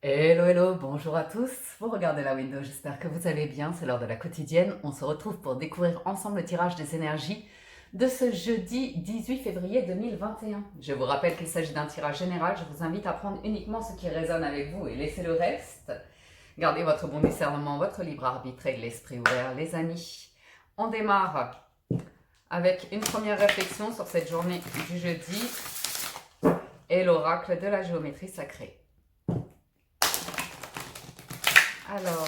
Hello, hello, bonjour à tous. Vous regardez la window, j'espère que vous allez bien. C'est l'heure de la quotidienne. On se retrouve pour découvrir ensemble le tirage des énergies de ce jeudi 18 février 2021. Je vous rappelle qu'il s'agit d'un tirage général. Je vous invite à prendre uniquement ce qui résonne avec vous et laisser le reste. Gardez votre bon discernement, votre libre arbitre et l'esprit ouvert, les amis. On démarre avec une première réflexion sur cette journée du jeudi et l'oracle de la géométrie sacrée. Alors,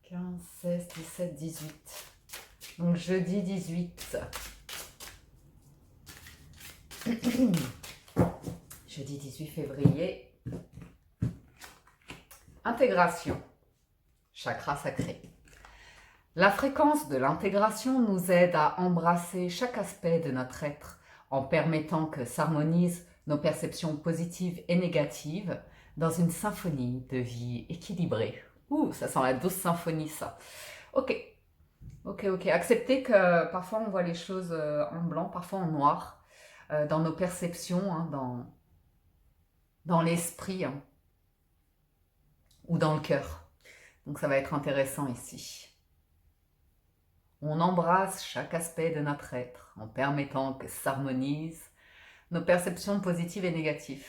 15, 16, 17, 18. Donc jeudi 18. Jeudi 18 février. Intégration. Chakra sacré. La fréquence de l'intégration nous aide à embrasser chaque aspect de notre être en permettant que s'harmonisent nos perceptions positives et négatives dans une symphonie de vie équilibrée. Ouh, ça sent la douce symphonie, ça. Ok. Acceptez que parfois on voit les choses en blanc, parfois en noir, dans nos perceptions, hein, dans l'esprit, hein, ou dans le cœur. Donc ça va être intéressant ici. On embrasse chaque aspect de notre être en permettant que s'harmonisent nos perceptions positives et négatives.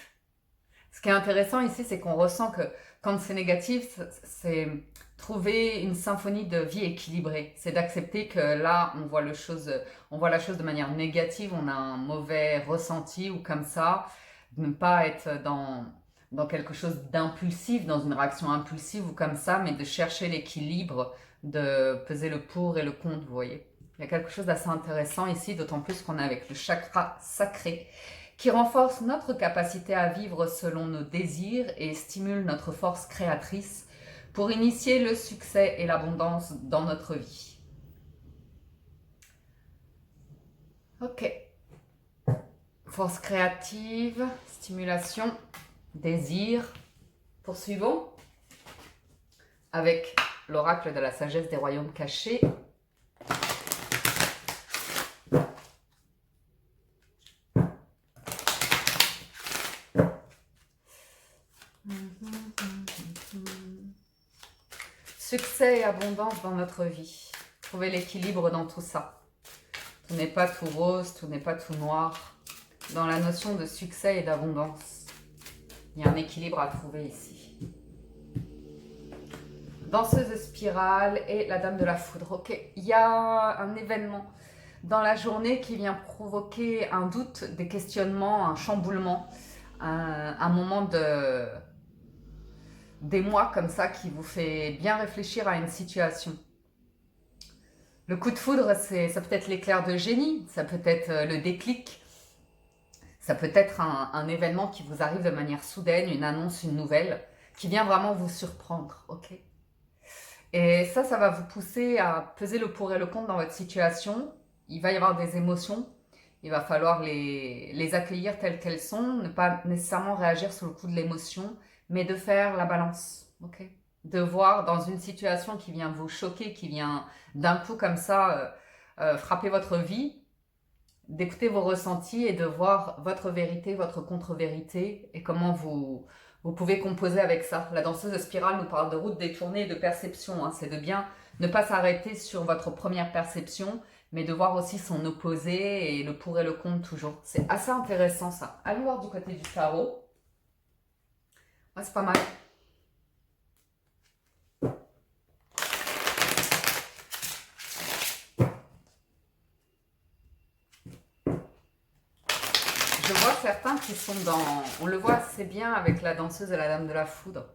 Ce qui est intéressant ici, c'est qu'on ressent que quand c'est négatif, c'est trouver une symphonie de vie équilibrée. C'est d'accepter que là, on voit la chose de manière négative, on a un mauvais ressenti ou comme ça, de ne pas être dans quelque chose d'impulsif, dans une réaction impulsive ou comme ça, mais de chercher l'équilibre, de peser le pour et le contre, vous voyez. Il y a quelque chose d'assez intéressant ici, d'autant plus qu'on est avec le chakra sacré, qui renforce notre capacité à vivre selon nos désirs et stimule notre force créatrice pour initier le succès et l'abondance dans notre vie. Ok. Force créative, stimulation, désir. Poursuivons avec l'oracle de la sagesse des royaumes cachés. Succès et abondance dans notre vie. Trouver l'équilibre dans tout ça. Tout n'est pas tout rose, tout n'est pas tout noir. Dans la notion de succès et d'abondance, il y a un équilibre à trouver ici. Danseuse spirale et la dame de la foudre. Ok, il y a un événement dans la journée qui vient provoquer un doute, des questionnements, un chamboulement, un moment des mois comme ça qui vous fait bien réfléchir à une situation. Le coup de foudre, ça peut être l'éclair de génie, ça peut être le déclic, ça peut être un événement qui vous arrive de manière soudaine, une annonce, une nouvelle, qui vient vraiment vous surprendre, ok? Et ça va vous pousser à peser le pour et le contre dans votre situation. Il va y avoir des émotions, il va falloir les accueillir telles qu'elles sont, ne pas nécessairement réagir sous le coup de l'émotion, mais de faire la balance, ok? De voir dans une situation qui vient vous choquer, qui vient d'un coup comme ça frapper votre vie, d'écouter vos ressentis et de voir votre vérité, votre contre-vérité et comment vous pouvez composer avec ça. La danseuse spirale nous parle de route détournée et de perception, hein. C'est de bien ne pas s'arrêter sur votre première perception, mais de voir aussi son opposé et le pour et le contre toujours. C'est assez intéressant ça. Allons voir du côté du tarot. Ouais, c'est pas mal. Je vois certains qui sont dans... On le voit assez bien avec la danseuse et la dame de la foudre.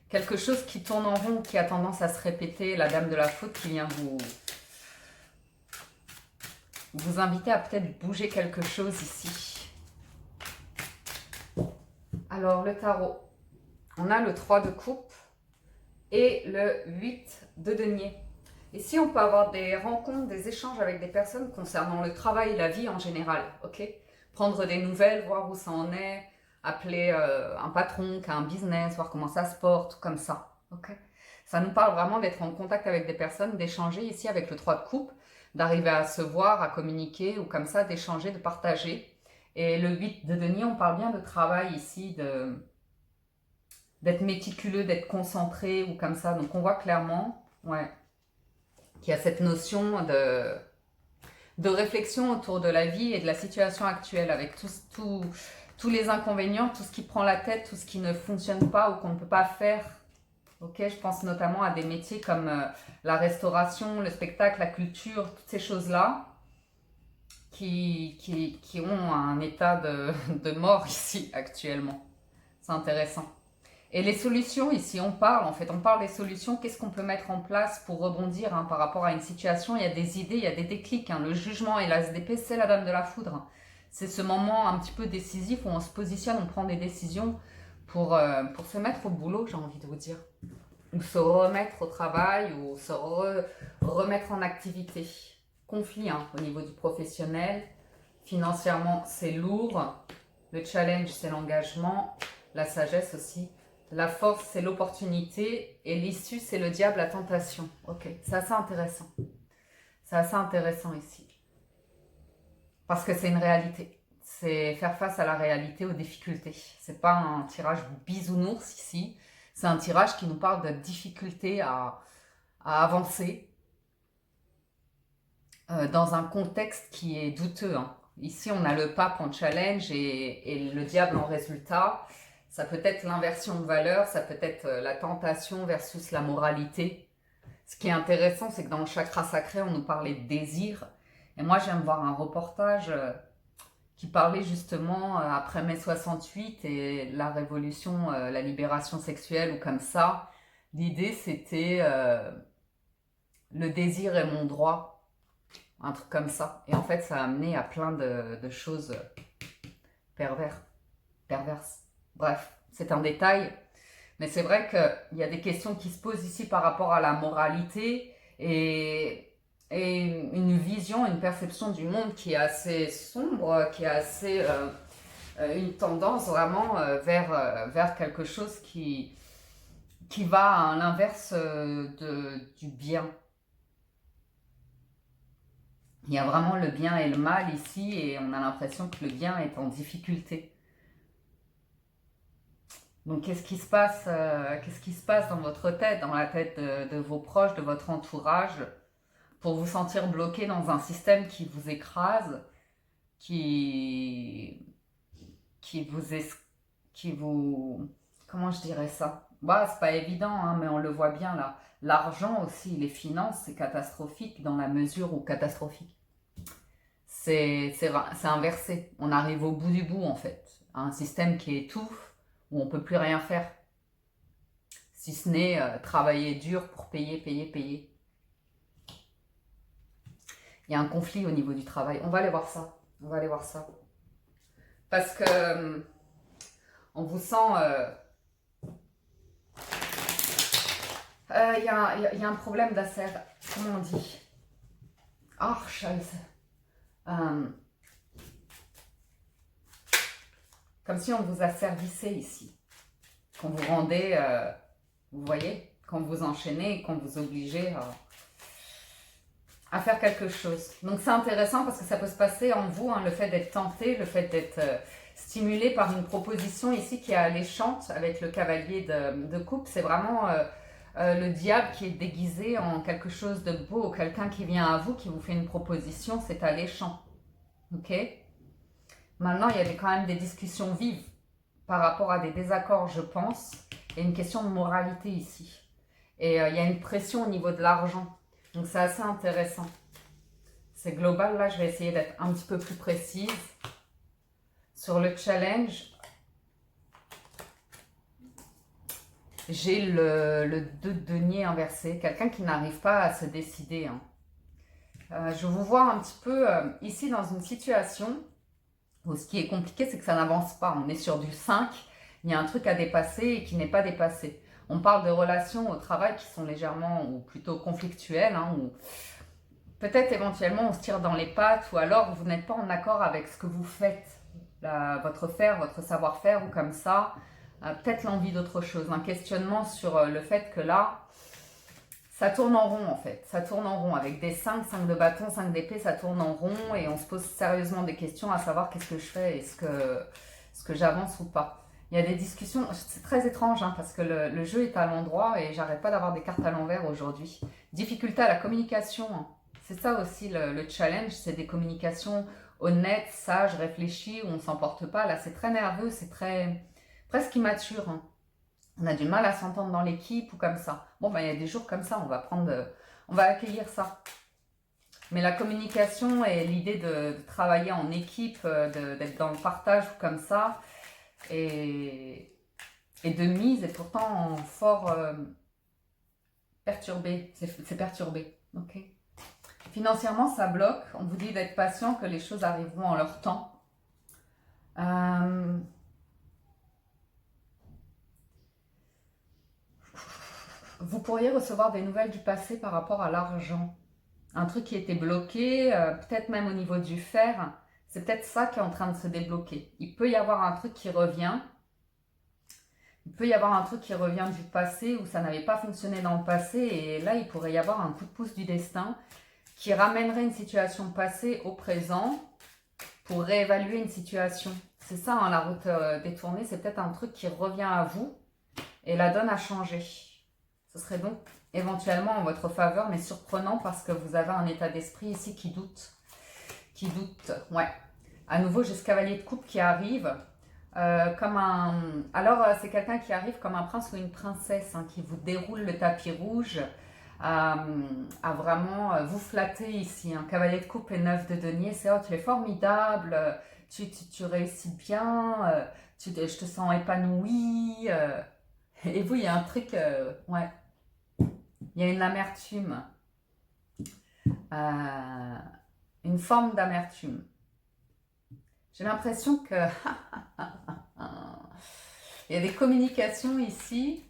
Quelque chose qui tourne en rond, qui a tendance à se répéter, la dame de la foudre qui vient vous inviter à peut-être bouger quelque chose ici. Alors, le tarot. On a le 3 de coupe et le 8 de denier. Ici, on peut avoir des rencontres, des échanges avec des personnes concernant le travail et la vie en général, ok? Prendre des nouvelles, voir où ça en est, appeler un patron qui a un business, voir comment ça se porte, comme ça, ok? Ça nous parle vraiment d'être en contact avec des personnes, d'échanger ici avec le 3 de coupe, d'arriver à se voir, à communiquer ou comme ça, d'échanger, de partager. Et le 8 de denier, on parle bien de travail ici, d'être méticuleux, d'être concentré ou comme ça. Donc on voit clairement, ouais, qu'il y a cette notion de réflexion autour de la vie et de la situation actuelle avec tous les inconvénients, tout ce qui prend la tête, tout ce qui ne fonctionne pas ou qu'on ne peut pas faire. Ok, je pense notamment à des métiers comme la restauration, le spectacle, la culture, toutes ces choses-là qui ont un état de mort ici actuellement. C'est intéressant. Et les solutions, ici, on parle des solutions, qu'est-ce qu'on peut mettre en place pour rebondir par rapport à une situation. Il y a des idées, il y a des déclics. Le jugement et la SDP, c'est la dame de la foudre. C'est ce moment un petit peu décisif où on se positionne, on prend des décisions pour se mettre au boulot, j'ai envie de vous dire. Ou se remettre au travail, ou se remettre en activité. Conflit au niveau du professionnel. Financièrement, c'est lourd. Le challenge, c'est l'engagement. La sagesse aussi. La force, c'est l'opportunité. Et l'issue, c'est le diable, la tentation. Ok, c'est assez intéressant. C'est assez intéressant ici. Parce que c'est une réalité. C'est faire face à la réalité, aux difficultés. C'est pas un tirage bisounours ici. C'est un tirage qui nous parle de difficulté à avancer dans un contexte qui est douteux. Ici, on a le pape en challenge et le diable en résultat. Ça peut être l'inversion de valeur, ça peut être la tentation versus la moralité. Ce qui est intéressant, c'est que dans le chakra sacré, on nous parlait de désir. Et moi, j'aime voir un reportage qui parlait justement après mai 68 et la révolution, la libération sexuelle ou comme ça. L'idée, c'était le désir est mon droit, un truc comme ça. Et en fait, ça a amené à plein de choses perverses. Bref, c'est un détail. Mais c'est vrai qu'il y a des questions qui se posent ici par rapport à la moralité et une vision, une perception du monde qui est assez sombre, qui est assez une tendance vraiment vers quelque chose qui va à l'inverse du bien. Il y a vraiment le bien et le mal ici et on a l'impression que le bien est en difficulté. Donc qu'est-ce qui se passe dans votre tête, dans la tête de vos proches, de votre entourage, pour vous sentir bloqué dans un système qui vous écrase, qui vous, comment je dirais ça? Bah, c'est pas évident, mais on le voit bien là. L'argent aussi, les finances, c'est catastrophique dans la mesure où catastrophique. C'est inversé. On arrive au bout du bout en fait. Un système qui étouffe, où on peut plus rien faire. Si ce n'est travailler dur pour payer. Il y a un conflit au niveau du travail. On va aller voir ça. Parce que on vous sent... Il y a un problème d'asser... Comment on dit? Ah, scheiße. Comme si on vous asservissait ici. Qu'on vous rendait... vous voyez? Qu'on vous enchaînait et qu'on vous obligeait à faire quelque chose. Donc c'est intéressant parce que ça peut se passer en vous, le fait d'être tenté, le fait d'être stimulé par une proposition ici qui est alléchante avec le cavalier de coupe. C'est vraiment le diable qui est déguisé en quelque chose de beau, quelqu'un qui vient à vous, qui vous fait une proposition, c'est alléchant. Ok? Maintenant, il y a quand même des discussions vives par rapport à des désaccords, je pense. Il y a une question de moralité ici. Et il y a une pression au niveau de l'argent. Donc c'est assez intéressant. C'est global, là je vais essayer d'être un petit peu plus précise. Sur le challenge, j'ai le 2 de denier inversé. Quelqu'un qui n'arrive pas à se décider. Je vous vois un petit peu ici dans une situation où ce qui est compliqué, c'est que ça n'avance pas. On est sur du 5, il y a un truc à dépasser et qui n'est pas dépassé. On parle de relations au travail qui sont légèrement ou plutôt conflictuelles, ou peut-être éventuellement on se tire dans les pattes ou alors vous n'êtes pas en accord avec ce que vous faites, votre savoir-faire ou comme ça, peut-être l'envie d'autre chose, un questionnement sur le fait que là, ça tourne en rond en fait, ça tourne en rond avec des 5 de bâton, 5 d'épée, ça tourne en rond et on se pose sérieusement des questions à savoir qu'est-ce que je fais, est-ce que j'avance ou pas. Il y a des discussions, c'est très étrange hein, parce que le jeu est à l'endroit et j'arrête pas d'avoir des cartes à l'envers aujourd'hui. Difficulté à la communication, hein. C'est ça aussi le challenge, c'est des communications honnêtes, sages, réfléchies, où on s'emporte pas. Là, c'est très nerveux, c'est très presque immature, hein. On a du mal à s'entendre dans l'équipe ou comme ça. Bon, ben, il y a des jours comme ça, on va accueillir ça. Mais la communication et l'idée de travailler en équipe, d'être dans le partage ou comme ça, et de mise est pourtant fort perturbé. C'est perturbé. Ok. Financièrement, ça bloque. On vous dit d'être patient, que les choses arriveront en leur temps. Vous pourriez recevoir des nouvelles du passé par rapport à l'argent. Un truc qui était bloqué, peut-être même au niveau du fer. C'est peut-être ça qui est en train de se débloquer. Il peut y avoir un truc qui revient. Il peut y avoir un truc qui revient du passé où ça n'avait pas fonctionné dans le passé. Et là, il pourrait y avoir un coup de pouce du destin qui ramènerait une situation passée au présent pour réévaluer une situation. C'est ça, hein, la route détournée. C'est peut-être un truc qui revient à vous et la donne a changé. Ce serait donc éventuellement en votre faveur, mais surprenant parce que vous avez un état d'esprit ici qui doute. Qui doute, ouais. À nouveau, j'ai ce cavalier de coupe qui arrive comme un... Alors, c'est quelqu'un qui arrive comme un prince ou une princesse hein, qui vous déroule le tapis rouge à vraiment vous flatter ici. Un cavalier de coupe et 9 de denier, c'est « Oh, tu es formidable, tu réussis bien, je te sens épanoui. Et vous, il y a un truc... ouais. Il y a une amertume, une forme d'amertume. J'ai l'impression que il y a des communications ici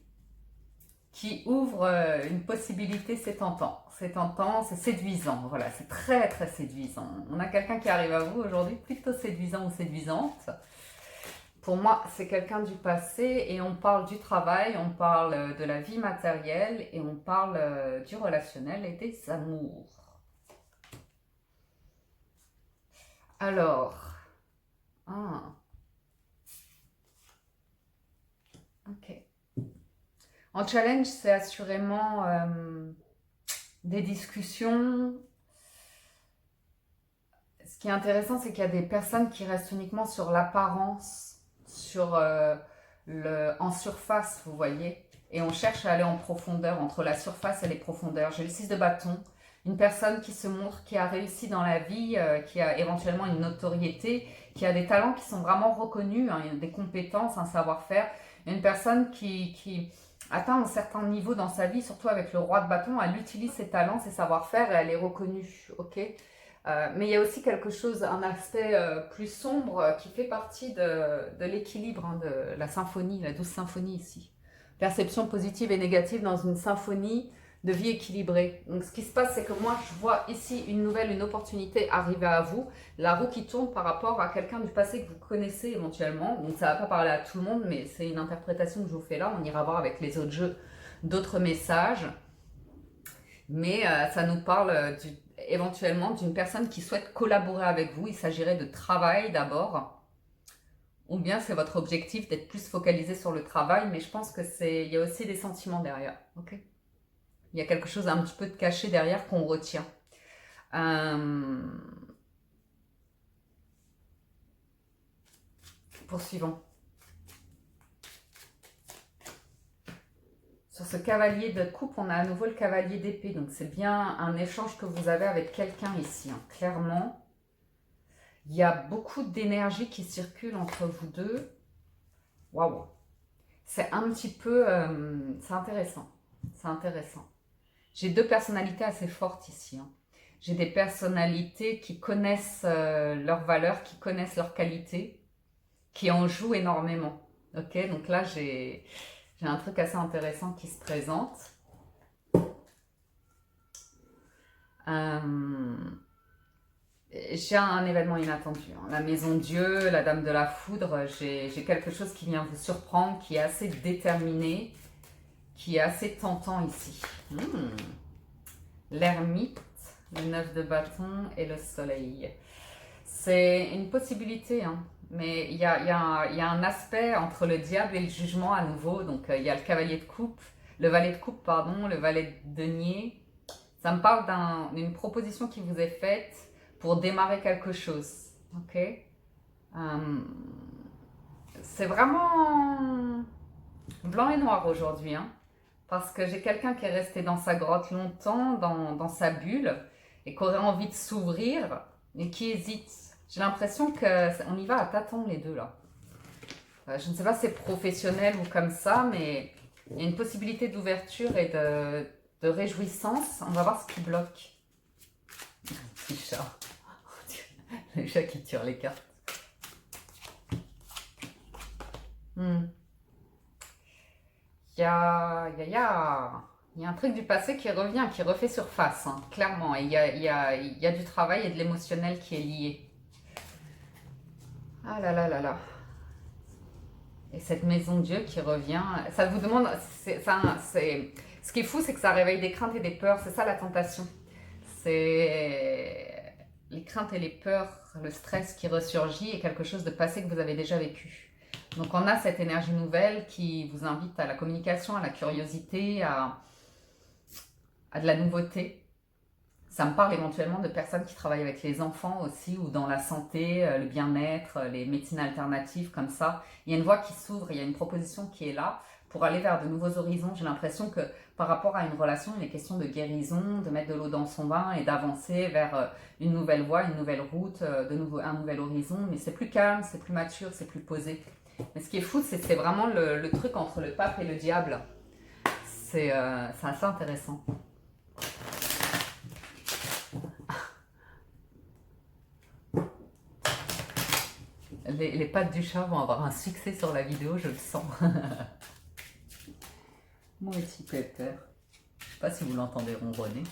qui ouvrent une possibilité, c'est tentant, c'est séduisant, voilà, c'est très très séduisant. On a quelqu'un qui arrive à vous aujourd'hui, plutôt séduisant ou séduisante. Pour moi, c'est quelqu'un du passé et on parle du travail, on parle de la vie matérielle et on parle du relationnel et des amours. Alors, ok. En challenge, c'est assurément des discussions. Ce qui est intéressant, c'est qu'il y a des personnes qui restent uniquement sur l'apparence, en surface, vous voyez. Et on cherche à aller en profondeur, entre la surface et les profondeurs. J'ai le 6 de bâton. Une personne qui se montre, qui a réussi dans la vie, qui a éventuellement une notoriété, qui a des talents qui sont vraiment reconnus, hein, des compétences, un savoir-faire. Une personne qui atteint un certain niveau dans sa vie, surtout avec le roi de bâton, elle utilise ses talents, ses savoir-faire et elle est reconnue. Ok. Mais il y a aussi quelque chose, un aspect plus sombre qui fait partie de l'équilibre hein, de la symphonie, la douce symphonie ici. Perception positive et négative dans une symphonie de vie équilibrée. Donc ce qui se passe, c'est que moi, je vois ici une nouvelle, une opportunité arriver à vous. La roue qui tourne par rapport à quelqu'un du passé que vous connaissez éventuellement. Donc ça ne va pas parler à tout le monde, mais c'est une interprétation que je vous fais là. On ira voir avec les autres jeux d'autres messages. Mais ça nous parle éventuellement d'une personne qui souhaite collaborer avec vous. Il s'agirait de travail d'abord. Ou bien c'est votre objectif d'être plus focalisé sur le travail, mais je pense que il y a aussi des sentiments derrière. Ok. Il y a quelque chose un petit peu de caché derrière qu'on retient. Poursuivons. Sur ce cavalier de coupe, on a à nouveau le cavalier d'épée. Donc c'est bien un échange que vous avez avec quelqu'un ici, hein, clairement. Il y a beaucoup d'énergie qui circule entre vous deux. Waouh. C'est un petit peu... c'est intéressant. C'est intéressant. J'ai deux personnalités assez fortes ici. Hein. J'ai des personnalités qui connaissent leurs valeurs, qui connaissent leurs qualités, qui en jouent énormément. Ok, donc là, j'ai un truc assez intéressant qui se présente. J'ai un événement inattendu. Hein. La maison Dieu, la dame de la foudre, j'ai quelque chose qui vient vous surprendre, qui est assez déterminé, qui est assez tentant ici. L'ermite, le 9 de bâton et le soleil. C'est une possibilité. Hein. Mais il y a un aspect entre le diable et le jugement à nouveau. Donc il y a le cavalier de coupe, le valet de coupe, pardon, le valet de denier. Ça me parle d'une proposition qui vous est faite pour démarrer quelque chose. Ok. C'est vraiment blanc et noir aujourd'hui, hein, parce que j'ai quelqu'un qui est resté dans sa grotte longtemps, dans sa bulle, et qui aurait envie de s'ouvrir, mais qui hésite. J'ai l'impression qu'on y va à tâtons les deux là. Je ne sais pas si c'est professionnel ou comme ça, mais il y a une possibilité d'ouverture et de réjouissance. On va voir ce qui bloque. Petit chat. Le chat qui tire les cartes. Il y a un truc du passé qui revient, qui refait surface, hein, clairement. Et il y a du travail et de l'émotionnel qui est lié. Ah là là là là. Et cette maison de Dieu qui revient, ça vous demande... ce qui est fou, c'est que ça réveille des craintes et des peurs. C'est ça la tentation. C'est les craintes et les peurs, le stress qui ressurgit et quelque chose de passé que vous avez déjà vécu. Donc on a cette énergie nouvelle qui vous invite à la communication, à la curiosité, à de la nouveauté. Ça me parle éventuellement de personnes qui travaillent avec les enfants aussi, ou dans la santé, le bien-être, les médecines alternatives, comme ça. Il y a une voie qui s'ouvre, il y a une proposition qui est là pour aller vers de nouveaux horizons. J'ai l'impression que par rapport à une relation, il est question de guérison, de mettre de l'eau dans son vin et d'avancer vers une nouvelle voie, une nouvelle route, un nouvel horizon. Mais c'est plus calme, c'est plus mature, c'est plus posé. Mais ce qui est fou, c'est vraiment le truc entre le pape et le diable. C'est assez intéressant. Les pattes du chat vont avoir un succès sur la vidéo, je le sens. Mon petit pépère. Je ne sais pas si vous l'entendez ronronner.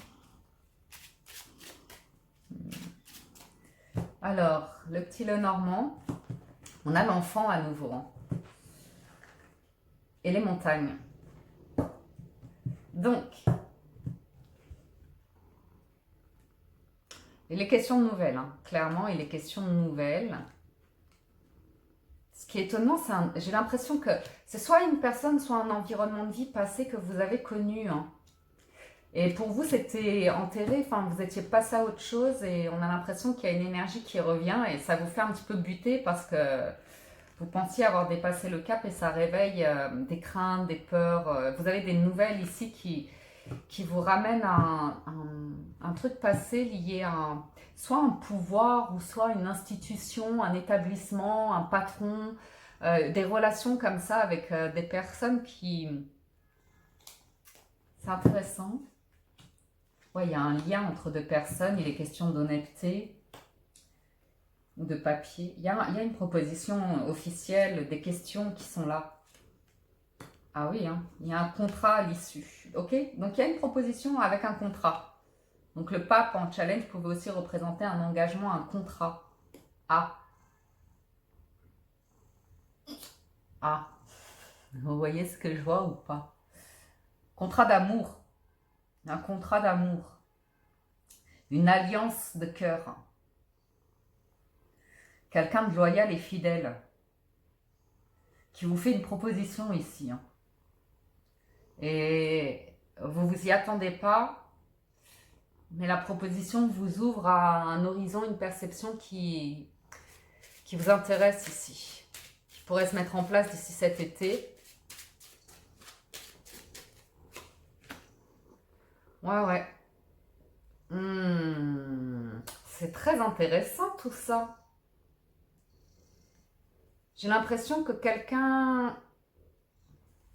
Alors, le petit Lenormand, on a l'enfant à nouveau. Hein. Et les montagnes. Donc, il est question de nouvelles. Hein. Clairement, il est question de nouvelles. Ce qui est étonnant, j'ai l'impression que c'est soit une personne, soit un environnement de vie passé que vous avez connu. Hein. Et pour vous, c'était enterré, enfin, vous étiez passé à autre chose et on a l'impression qu'il y a une énergie qui revient et ça vous fait un petit peu buter parce que vous pensiez avoir dépassé le cap et ça réveille des craintes, des peurs. Vous avez des nouvelles ici qui vous ramènent à un truc passé lié à soit un pouvoir ou soit une institution, un établissement, un patron, des relations comme ça avec des personnes qui... C'est intéressant. Ouais, il y a un lien entre deux personnes, il est question d'honnêteté ou de papier. Il y a une proposition officielle, des questions qui sont là. Ah oui, hein, il y a un contrat à l'issue. Ok, donc il y a une proposition avec un contrat. Donc le pape en challenge pouvait aussi représenter un engagement, un contrat. Ah. Ah. Vous voyez ce que je vois ou pas? Contrat d'amour. Un contrat d'amour. Une alliance de cœur. Quelqu'un de loyal et fidèle. Qui vous fait une proposition ici. Hein. Et vous vous y attendez pas, mais la proposition vous ouvre à un horizon, une perception qui vous intéresse ici, qui pourrait se mettre en place d'ici cet été. Ouais. C'est très intéressant tout ça. J'ai l'impression que quelqu'un,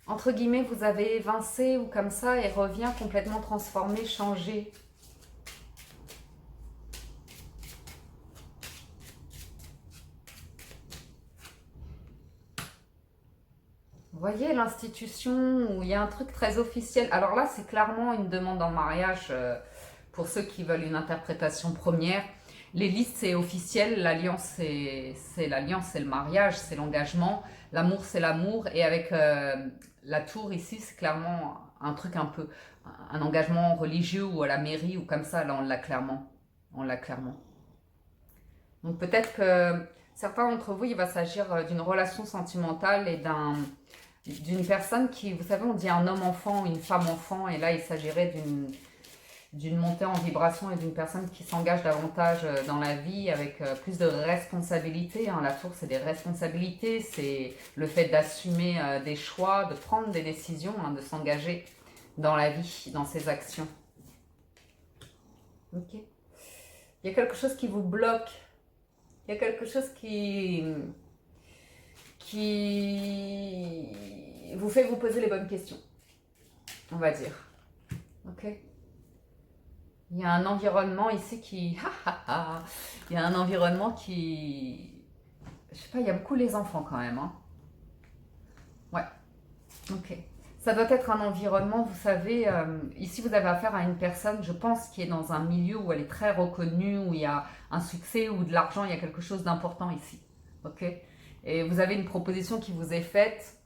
entre guillemets, vous avez évincé ou comme ça et revient complètement transformé, changé. Vous voyez l'institution où il y a un truc très officiel. Alors là, c'est clairement une demande en mariage pour ceux qui veulent une interprétation première. Les listes, c'est officiel. L'alliance, c'est l'alliance, c'est le mariage, c'est l'engagement. L'amour, c'est l'amour. Et avec la tour ici, c'est clairement un truc un peu, un engagement religieux ou à la mairie ou comme ça. Là, on l'a clairement. On l'a clairement. Donc peut-être que Certains d'entre vous, il va s'agir d'une relation sentimentale et d'une personne qui, vous savez, on dit un homme-enfant ou une femme-enfant, et là, il s'agirait d'une montée en vibration et d'une personne qui s'engage davantage dans la vie avec plus de responsabilités. Hein. La tour, c'est des responsabilités, c'est le fait d'assumer des choix, de prendre des décisions, hein, de s'engager dans la vie, dans ses actions. Ok. Il y a quelque chose qui vous bloque. Il y a quelque chose qui vous fait vous poser les bonnes questions, on va dire. Ok. Il y a un environnement ici qui... il y a un environnement qui... Je sais pas, il y a beaucoup les enfants quand même. Hein. Ouais. Ok. Ça doit être un environnement, vous savez, ici vous avez affaire à une personne, je pense, qui est dans un milieu où elle est très reconnue, où il y a un succès, ou de l'argent, il y a quelque chose d'important ici. Ok. Et vous avez une proposition qui vous est faite.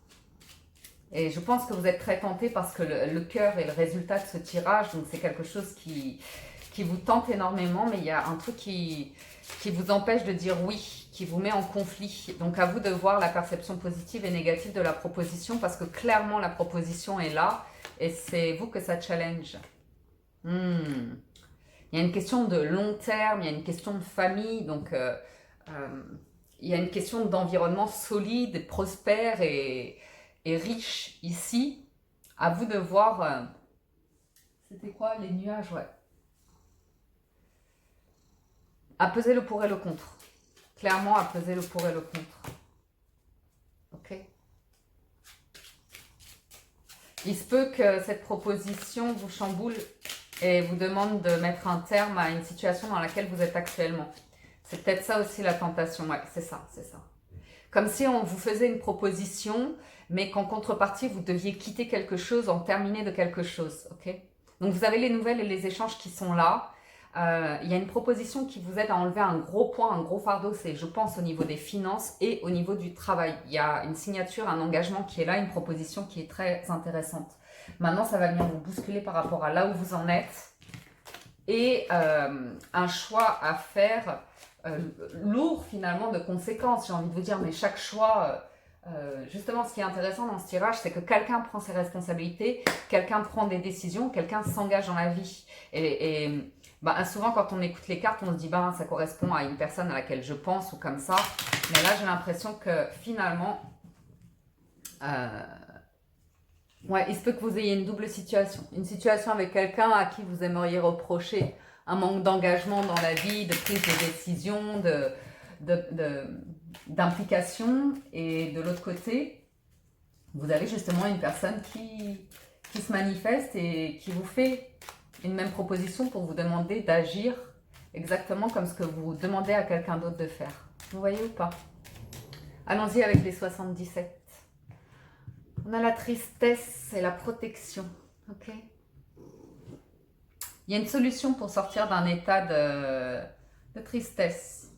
Et je pense que vous êtes très tenté parce que le cœur est le résultat de ce tirage. Donc c'est quelque chose qui vous tente énormément. Mais il y a un truc qui vous empêche de dire oui, qui vous met en conflit. Donc à vous de voir la perception positive et négative de la proposition. Parce que clairement la proposition est là. Et c'est vous que ça challenge. Il y a une question de long terme. Il y a une question de famille. Donc il y a une question d'environnement solide, prospère et riche ici. À vous de voir. C'était quoi les nuages, ouais. À peser le pour et le contre. Clairement, à peser le pour et le contre. Ok. Il se peut que cette proposition vous chamboule et vous demande de mettre un terme à une situation dans laquelle vous êtes actuellement. C'est peut-être ça aussi la tentation. Ouais, c'est ça, c'est ça. Comme si on vous faisait une proposition, mais qu'en contrepartie, vous deviez quitter quelque chose, en terminer de quelque chose. Ok. Donc, vous avez les nouvelles et les échanges qui sont là. Il y a une proposition qui vous aide à enlever un gros point, un gros fardeau, c'est, je pense, au niveau des finances et au niveau du travail. Il y a une signature, un engagement qui est là, une proposition qui est très intéressante. Maintenant, ça va venir vous bousculer par rapport à là où vous en êtes et un choix à faire lourd finalement de conséquences, j'ai envie de vous dire, mais chaque choix, justement ce qui est intéressant dans ce tirage, c'est que quelqu'un prend ses responsabilités, quelqu'un prend des décisions, quelqu'un s'engage dans la vie. Et bah, souvent quand on écoute les cartes, on se dit bah, ça correspond à une personne à laquelle je pense ou comme ça, mais là j'ai l'impression que finalement, ouais, il se peut que vous ayez une double situation. Une situation avec quelqu'un à qui vous aimeriez reprocher un manque d'engagement dans la vie, de prise de décision, d'implication. Et de l'autre côté, vous avez justement une personne qui se manifeste et qui vous fait une même proposition pour vous demander d'agir exactement comme ce que vous demandez à quelqu'un d'autre de faire. Vous voyez ou pas? Allons-y avec les 77. On a la tristesse et la protection. Ok. Il y a une solution pour sortir d'un état de tristesse,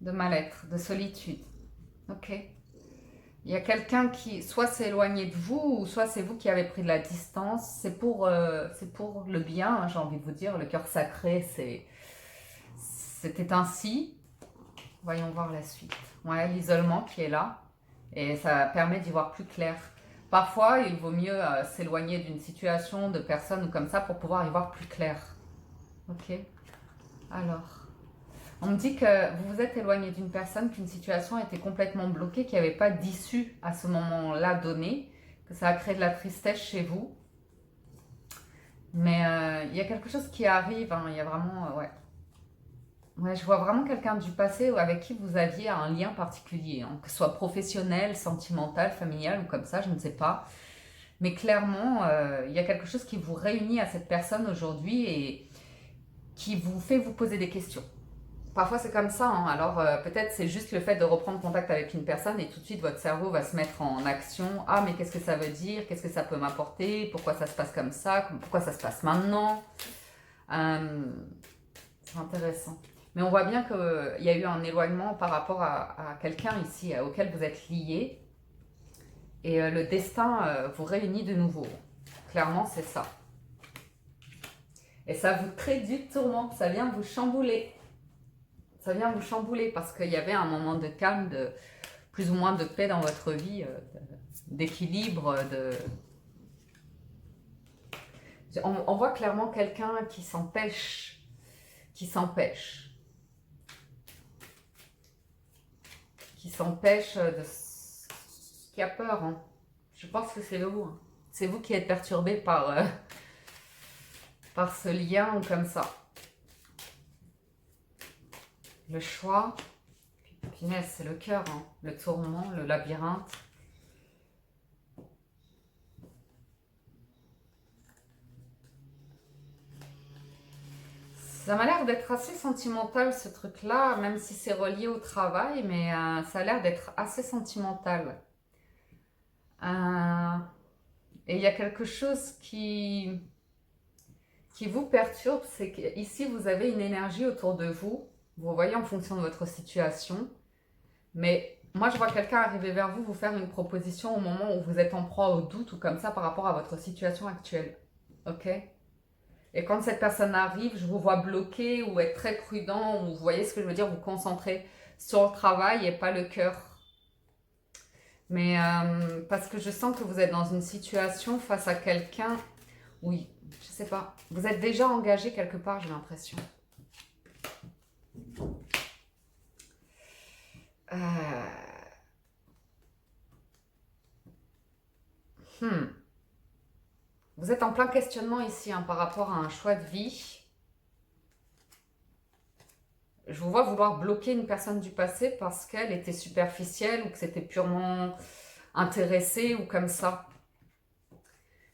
de mal-être, de solitude. Ok. Il y a quelqu'un qui soit s'est éloigné de vous, ou soit c'est vous qui avez pris de la distance. C'est pour le bien, hein, j'ai envie de vous dire. Le cœur sacré, c'était ainsi. Voyons voir la suite. Ouais, l'isolement qui est là. Et ça permet d'y voir plus clair. Parfois, il vaut mieux s'éloigner d'une situation, de personnes ou comme ça pour pouvoir y voir plus clair. Ok. Alors, on me dit que vous vous êtes éloigné d'une personne, qu'une situation était complètement bloquée, qu'il n'y avait pas d'issue à ce moment-là donné, que ça a créé de la tristesse chez vous. Mais il y a quelque chose qui arrive, hein, il y a vraiment... ouais. Ouais, je vois vraiment quelqu'un du passé avec qui vous aviez un lien particulier, hein, que ce soit professionnel, sentimental, familial ou comme ça, je ne sais pas. Mais clairement, il y a quelque chose qui vous réunit à cette personne aujourd'hui et qui vous fait vous poser des questions. Parfois c'est comme ça, hein. Alors peut-être c'est juste le fait de reprendre contact avec une personne et tout de suite votre cerveau va se mettre en action. Ah mais qu'est-ce que ça veut dire? Qu'est-ce que ça peut m'apporter? Pourquoi ça se passe comme ça? Pourquoi ça se passe maintenant? C'est intéressant. Mais on voit bien qu'il y a eu un éloignement par rapport à quelqu'un ici auquel vous êtes lié. Et le destin vous réunit de nouveau. Clairement, c'est ça. Et ça vous crée du tourment. Ça vient vous chambouler. Ça vient vous chambouler parce qu'il y avait un moment de calme, de plus ou moins de paix dans votre vie, d'équilibre, On voit clairement quelqu'un qui s'empêche qui a peur, hein. Je pense que c'est vous, hein. C'est vous qui êtes perturbé par ce lien ou comme ça. Le choix, punaise, c'est le cœur, hein. Le tourment, le labyrinthe. Ça m'a l'air d'être assez sentimental ce truc-là, même si c'est relié au travail, mais ça a l'air d'être assez sentimental. Et il y a quelque chose qui vous perturbe, c'est qu'ici vous avez une énergie autour de vous, vous voyez en fonction de votre situation, mais moi je vois quelqu'un arriver vers vous, vous faire une proposition au moment où vous êtes en proie au doute ou comme ça par rapport à votre situation actuelle, ok? Et quand cette personne arrive, je vous vois bloqué ou être très prudent, ou vous voyez ce que je veux dire, vous concentrer sur le travail et pas le cœur. Mais parce que je sens que vous êtes dans une situation face à quelqu'un, oui, je sais pas, vous êtes déjà engagé quelque part, j'ai l'impression. Vous êtes en plein questionnement ici hein, par rapport à un choix de vie. Je vous vois vouloir bloquer une personne du passé parce qu'elle était superficielle ou que c'était purement intéressé ou comme ça.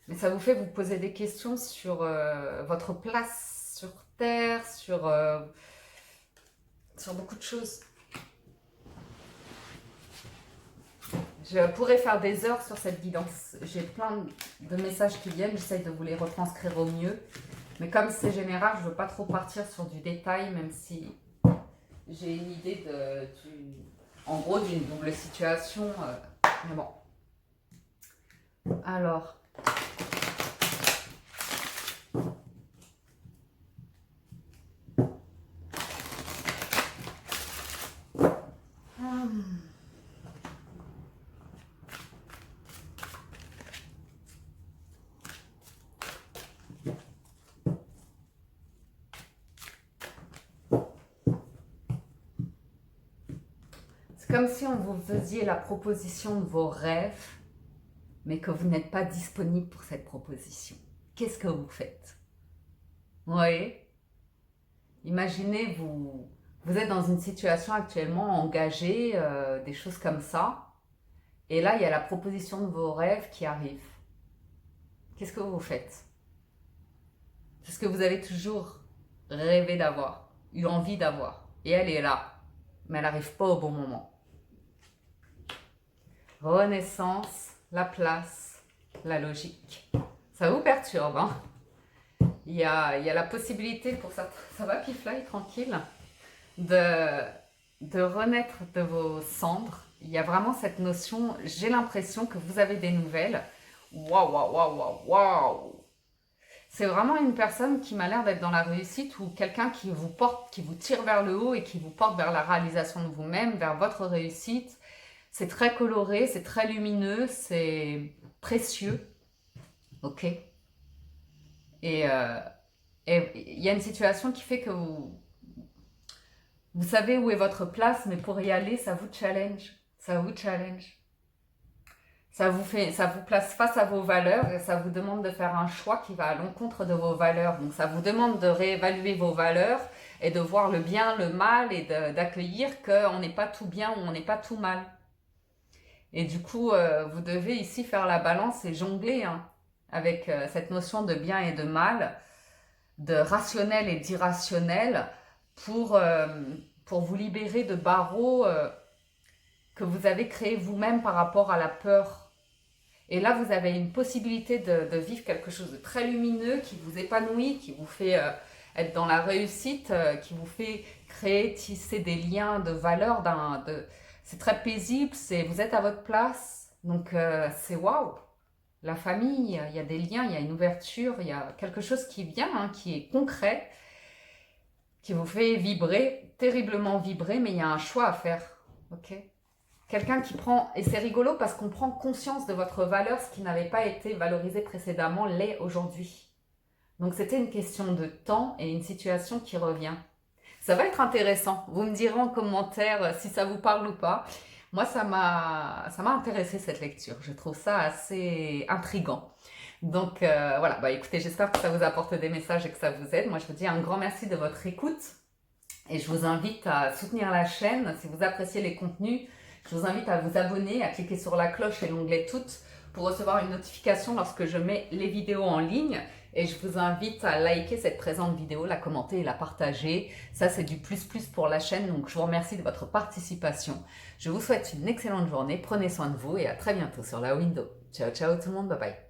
Mais ça vous fait vous poser des questions sur votre place sur Terre, sur beaucoup de choses. Je pourrais faire des heures sur cette guidance. J'ai plein de messages qui viennent, j'essaye de vous les retranscrire au mieux. Mais comme c'est général, je ne veux pas trop partir sur du détail, même si j'ai une idée en gros d'une double situation. Mais bon. Alors. C'est comme si on vous faisait la proposition de vos rêves, mais que vous n'êtes pas disponible pour cette proposition. Qu'est-ce que vous faites? Vous voyez? Imaginez, vous êtes dans une situation actuellement engagée, des choses comme ça, et là, il y a la proposition de vos rêves qui arrive. Qu'est-ce que vous faites? C'est ce que vous avez toujours rêvé d'avoir, eu envie d'avoir, et elle est là, mais elle n'arrive pas au bon moment. Renaissance, la place, la logique. Ça vous perturbe, hein? Il y a la possibilité pour ça va Pifly, tranquille, de renaître de vos cendres. Il y a vraiment cette notion, j'ai l'impression que vous avez des nouvelles. Waouh, waouh, waouh, waouh, waouh! C'est vraiment une personne qui m'a l'air d'être dans la réussite ou quelqu'un qui vous porte, qui vous tire vers le haut et qui vous porte vers la réalisation de vous-même, vers votre réussite. C'est très coloré, c'est très lumineux, c'est précieux. Ok? Et il y a une situation qui fait que vous savez où est votre place, mais pour y aller, ça vous challenge. Ça vous challenge. Ça vous place face à vos valeurs et ça vous demande de faire un choix qui va à l'encontre de vos valeurs. Donc ça vous demande de réévaluer vos valeurs et de voir le bien, le mal et d'accueillir qu'on n'est pas tout bien ou on n'est pas tout mal. Et du coup, vous devez ici faire la balance et jongler hein, avec cette notion de bien et de mal, de rationnel et d'irrationnel pour vous libérer de barreaux que vous avez créés vous-même par rapport à la peur. Et là, vous avez une possibilité de vivre quelque chose de très lumineux qui vous épanouit, qui vous fait être dans la réussite, qui vous fait créer, tisser des liens de valeur. C'est très paisible, vous êtes à votre place. Donc, c'est waouh! La famille, il y a des liens, il y a une ouverture, il y a quelque chose qui vient, hein, qui est concret. qui vous fait vibrer, terriblement vibrer, mais il y a un choix à faire, ok? Quelqu'un qui prend, et c'est rigolo parce qu'on prend conscience de votre valeur, ce qui n'avait pas été valorisé précédemment, l'est aujourd'hui. Donc c'était une question de temps et une situation qui revient. Ça va être intéressant. Vous me direz en commentaire si ça vous parle ou pas. Moi, ça m'a intéressé cette lecture. Je trouve ça assez intriguant. Donc voilà, bah écoutez, j'espère que ça vous apporte des messages et que ça vous aide. Moi, je vous dis un grand merci de votre écoute et je vous invite à soutenir la chaîne. Si vous appréciez les contenus, je vous invite à vous abonner, à cliquer sur la cloche et l'onglet toutes pour recevoir une notification lorsque je mets les vidéos en ligne. Et je vous invite à liker cette présente vidéo, la commenter et la partager. Ça, c'est du plus pour la chaîne. Donc, je vous remercie de votre participation. Je vous souhaite une excellente journée. Prenez soin de vous et à très bientôt sur la window. Ciao, ciao tout le monde. Bye bye.